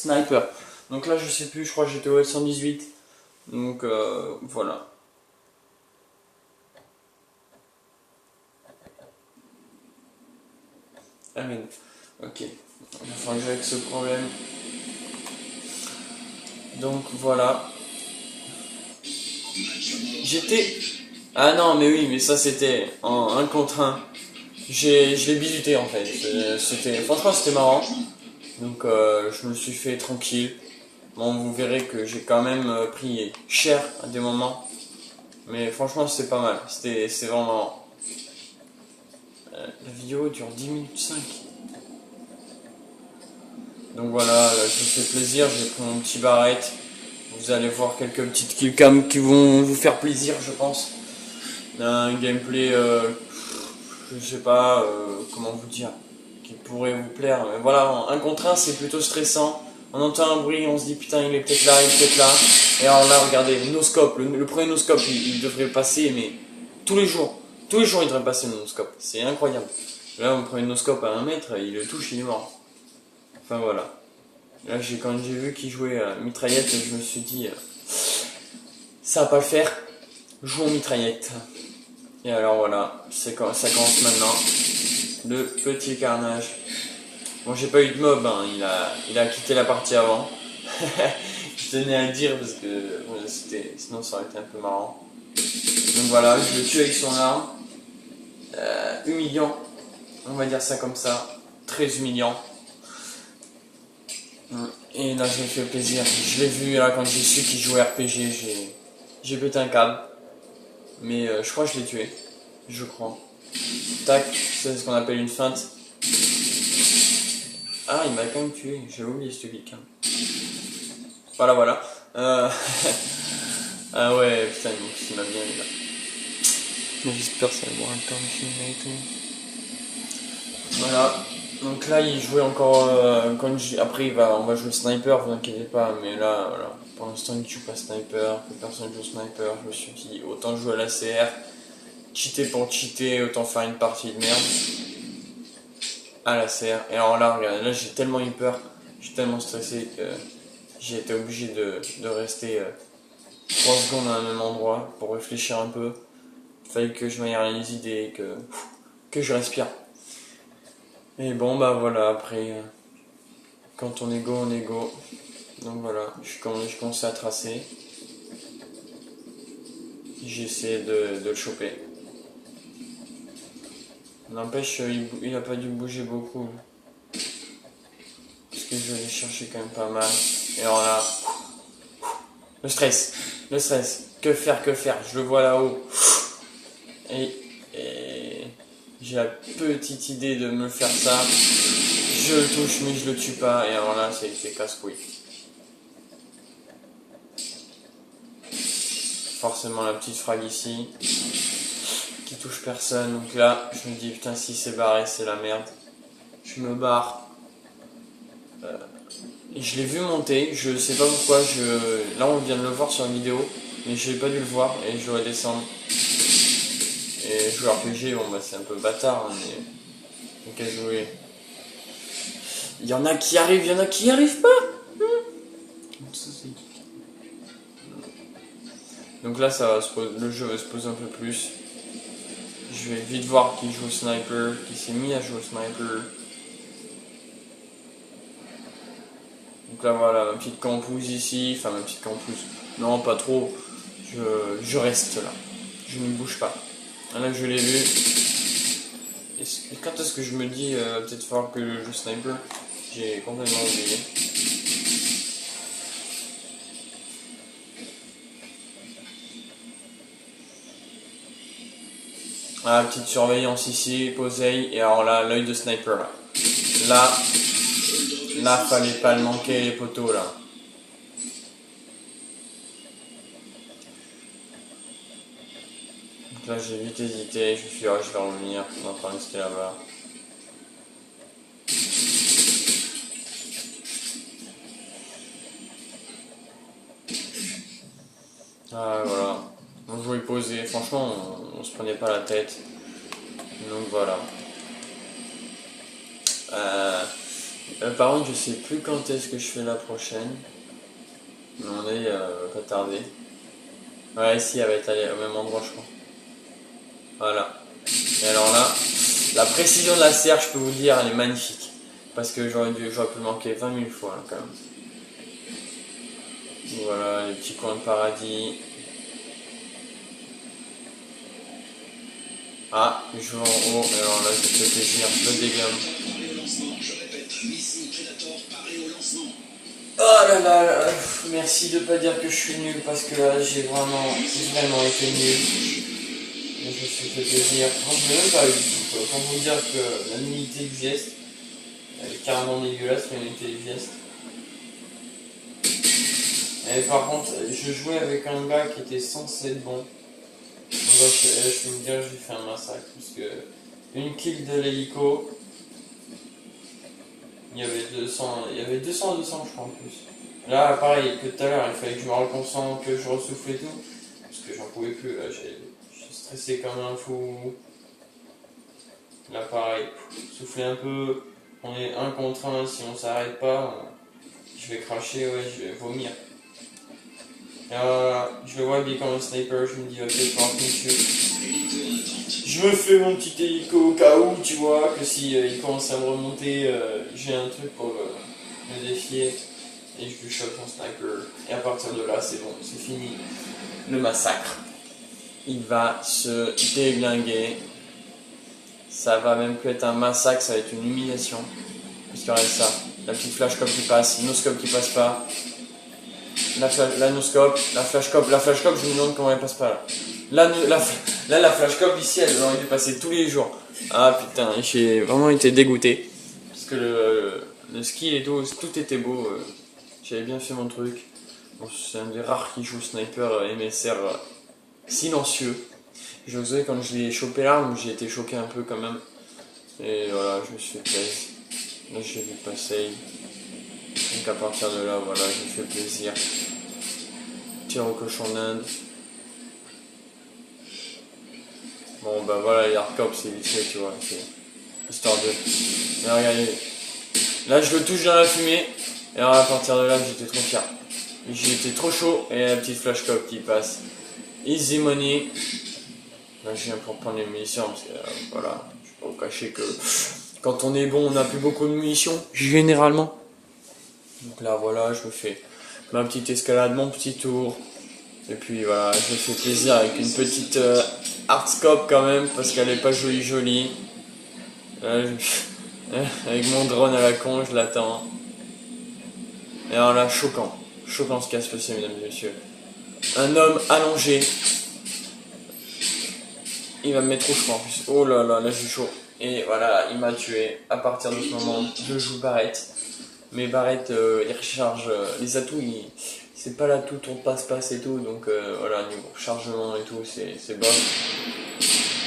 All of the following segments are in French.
sniper. Donc là je sais plus, je crois que j'étais au L118. Donc voilà. Ah mais ok. Il va falloir que je règle ce problème. Donc voilà. J'étais... Ah non mais oui, mais ça c'était en 1 contre 1. Je l'ai bisuté en fait. Franchement c'était marrant. Donc je me suis fait tranquille. Bon, vous verrez que j'ai quand même pris cher à des moments. Mais franchement c'est pas mal. C'est vraiment marrant. La vidéo dure 10 minutes 5. Donc voilà, là, je me fais plaisir, j'ai pris mon petit barrette. Vous allez voir quelques petites killcams qui vont vous faire plaisir, je pense. Un gameplay, je sais pas comment vous dire, qui pourrait vous plaire. Mais voilà, en 1 contre 1, c'est plutôt stressant. On entend un bruit, on se dit putain, il est peut-être là, il est peut-être là. Et alors là, regardez, no-scope, le premier no-scope, il devrait passer, mais tous les jours, il devrait passer le no-scope. C'est incroyable. Là, mon premier no-scope à 1 mètre, il le touche, il est mort. Enfin voilà. Là, quand j'ai vu qu'il jouait à mitraillette, je me suis dit, ça va pas le faire, jouons mitraillette. Et alors voilà, ça commence maintenant. Le petit carnage. Bon, j'ai pas eu de mob, hein. Il a quitté la partie avant. Je tenais à le dire parce que bon, sinon ça aurait été un peu marrant. Donc voilà, je le tue avec son arme. Humiliant, on va dire ça comme ça. Très humiliant. Et là, je me fais plaisir. Je l'ai vu là quand j'ai su qu'il jouait RPG, j'ai pété un câble. Mais je crois que je l'ai tué. Je crois. Tac, c'est ce qu'on appelle une feinte. Ah, il m'a quand même tué. J'ai oublié ce quelqu'un. Voilà, voilà. Ah ouais, putain, il m'a bien eu là. J'espère que ça va avoir un temps de. Voilà. Donc là, il jouait encore. Après, on va jouer sniper, vous inquiétez pas. Mais là, voilà. Pour l'instant, il ne joue pas sniper. Que personne joue sniper. Je me suis dit, autant jouer à la CR. Cheater pour cheater, autant faire une partie de merde. À la CR. Et alors là, regardez, là, j'ai tellement eu peur. J'ai tellement stressé que j'ai été obligé de rester 3 secondes à un même endroit pour réfléchir un peu. Il fallait que je m'aille les idées, que je respire. Et bon, bah voilà, après, quand on est go, on est go. Donc voilà, je commence à tracer. J'essaie de le choper. N'empêche, il a pas dû bouger beaucoup. Parce que je l'ai cherché quand même pas mal. Et alors là, le stress. Que faire? Je le vois là-haut. Et j'ai la petite idée de me faire ça. Je le touche mais je le tue pas. Et alors là, c'est casse-couille. Forcément la petite frag ici. Qui touche personne. Donc là, je me dis putain, si c'est barré, c'est la merde. Je me barre. Et je l'ai vu monter. Je sais pas pourquoi. Là, on vient de le voir sur la vidéo. Mais je n'ai pas dû le voir. Et je dois descendre. Et jouer RPG, bon bah c'est un peu bâtard, hein, mais qu'à jouer. Il y en a qui arrivent, il y en a qui n'y arrivent pas. Donc là le jeu va se poser un peu plus. Je vais vite voir qui joue au sniper, qui s'est mis à jouer au sniper. Donc là voilà, ma petite campouse ici, enfin ma petite campouse. Non pas trop, je reste là. Je ne bouge pas. Là je l'ai vu. Et quand est-ce que je me dis peut-être falloir que je joue sniper? J'ai complètement oublié. Ah, petite surveillance ici, poseille, et alors là, l'œil de sniper là. Là, fallait pas le manquer les poteaux là. Donc là, j'ai vite hésité, je me suis dit, oh, je vais revenir, on va pas rester là-bas. Ah, voilà. On jouait posé, franchement, on se prenait pas la tête. Donc voilà. Par contre, je sais plus quand est-ce que je fais la prochaine. Mais on est pas tardé. Ouais, ici, elle va être allée au même endroit, je crois. Voilà. Et alors là, la précision de la serre, je peux vous dire, elle est magnifique. Parce que j'aurais pu le manquer 20 000 fois, là, quand même. Voilà, les petits coins de paradis. Ah, je vais en haut, alors là, je me fais plaisir, je me dégomme. Oh là là, merci de pas dire que je suis nul, parce que là, j'ai vraiment été nul. Je me suis fait plaisir. Non, je n'ai même pas eu. Pour vous dire que la nullité du geste, elle est carrément dégueulasse, la nullité du geste. Et par contre, je jouais avec un gars qui était censé être bon. Donc là, je vais me dire, je lui fais un massacre. Parce que une kill de l'hélico, il y avait 200, à 200 je crois en plus. Là, pareil que tout à l'heure, il fallait que je me reconcentre, que je ressouffle et tout. Parce que j'en pouvais plus, là, j'ai stressé comme un fou. Là, pareil, souffler un peu. On est un contre un, si on s'arrête pas, je vais cracher, ouais, je vais vomir. Je le vois habillé comme un sniper, je me dis, ok, pas me tuer. Je me fais mon petit hélico au cas où, tu vois, que si il commence à me remonter, j'ai un truc pour le défier. Et je lui chope mon sniper. Et à partir de là, c'est bon, c'est fini. Le massacre. Il va se déglinguer. Ça va même plus être un massacre, ça va être une humiliation. Parce qu'il y aurait ça. La petite flashcope qui passe, no-scope qui passe pas. La no-scope, la flashcope, je me demande comment elle passe pas là. La flashcope ici, elle aurait dû passer tous les jours. Ah putain, j'ai vraiment été dégoûté. Parce que le skill et tout était beau. J'avais bien fait mon truc. Bon, c'est un des rares qui joue sniper MSR silencieux. Je vous savez, quand je l'ai chopé là, j'ai été choqué un peu quand même. Et voilà, je me suis fait plaisir. Là, j'ai vu passer. Donc à partir de là, voilà, je me fais plaisir. Tir au cochon d'Inde. Bon, bah voilà, les hardcop, c'est vite fait, tu vois. C'est histoire de. Mais regardez. Là, je le touche dans la fumée. Et alors, à partir de là, j'étais trop fier. J'étais trop chaud. Et la petite flashcop qui passe. Easy money. Là, je viens pour prendre les munitions. Parce que voilà, je peux pas vous cacher que quand on est bon, on n'a plus beaucoup de munitions. Généralement. Donc là, voilà, je me fais ma petite escalade, mon petit tour. Et puis voilà, je me fais plaisir avec une petite hardscope quand même, parce qu'elle est pas jolie. Avec mon drone à la con, je l'attends. Et alors là, choquant. Choquant ce qui a se passé, mesdames et messieurs. Un homme allongé. Il va me mettre au froid en plus. Oh là là, là j'ai chaud. Et voilà, il m'a tué. À partir de ce moment, je joue Barrett. Mais Barrett, il recharge les atouts, c'est pas l'atout tourne passe-passe et tout, donc voilà, niveau chargement et tout, c'est bon.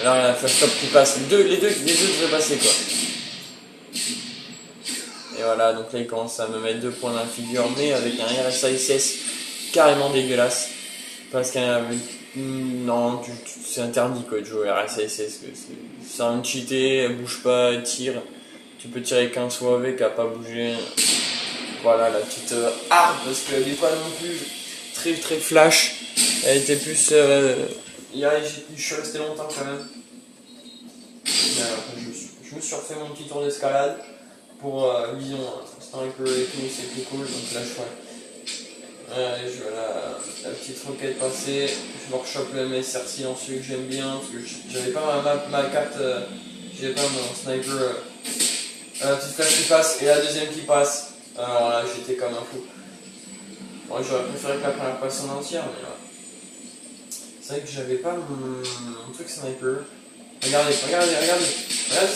Alors il y a la flashcop qui passe, les deux devraient passer quoi. Et voilà, donc là il commence à me mettre 2 points dans la figure, mais avec un RSASS carrément dégueulasse. Parce qu'il y a non, c'est interdit quoi de jouer RSASS, c'est un cheaté, elle bouge pas, elle tire. Tu peux tirer qu'un soit avec, à pas bouger. Voilà la petite arme, parce qu'elle n'est pas non plus très flash. Elle était plus. Je suis resté longtemps quand même. Je me suis refait mon petit tour d'escalade pour vision sniper et tout, c'est plus cool. Donc là, je vois la petite roquette passer. Je me rechoppe le MSR silencieux que j'aime bien, parce que j'avais pas ma carte, j'avais pas mon sniper. La petite flash qui passe et la deuxième qui passe. Alors là, j'étais comme un fou. Moi, j'aurais préféré que la première passe en entière, mais là. C'est vrai que j'avais pas mon truc sniper. Regardez ce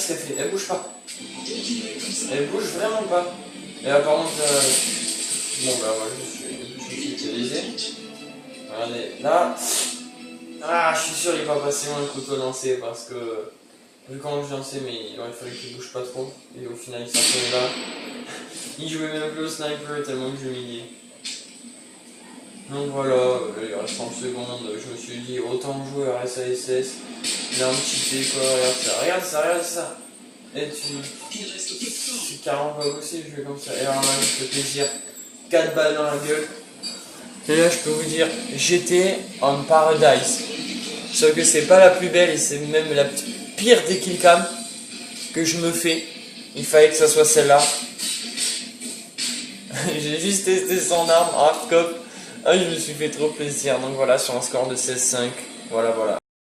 qu'elle fait. Elle bouge pas. Elle bouge vraiment pas. Et là, par contre, bon, bah, ouais, je suis utilisé. Regardez, là. Ah, je suis sûr qu'il va passer moins le couteau lancé parce que. Vu comment je lançais, mais il aurait fallu qu'il bouge pas trop. Et au final, il s'en fait là. Il jouait même plus au sniper tellement que je m'humiliais. Donc voilà, il reste 30 secondes, je me suis dit autant jouer à RSASS, il a un petit quoi, regarde ça. Et tu carrément pas aussi jouer comme ça. Et alors là, je fais plaisir. 4 balles dans la gueule. Et là, je peux vous dire, j'étais en paradise. Sauf que c'est pas la plus belle et c'est même la pire des killcams que je me fais. Il fallait que ça soit celle-là. J'ai juste testé son arme, hardcore. Ah, je me suis fait trop plaisir. Donc voilà, sur un score de 16-5. Voilà.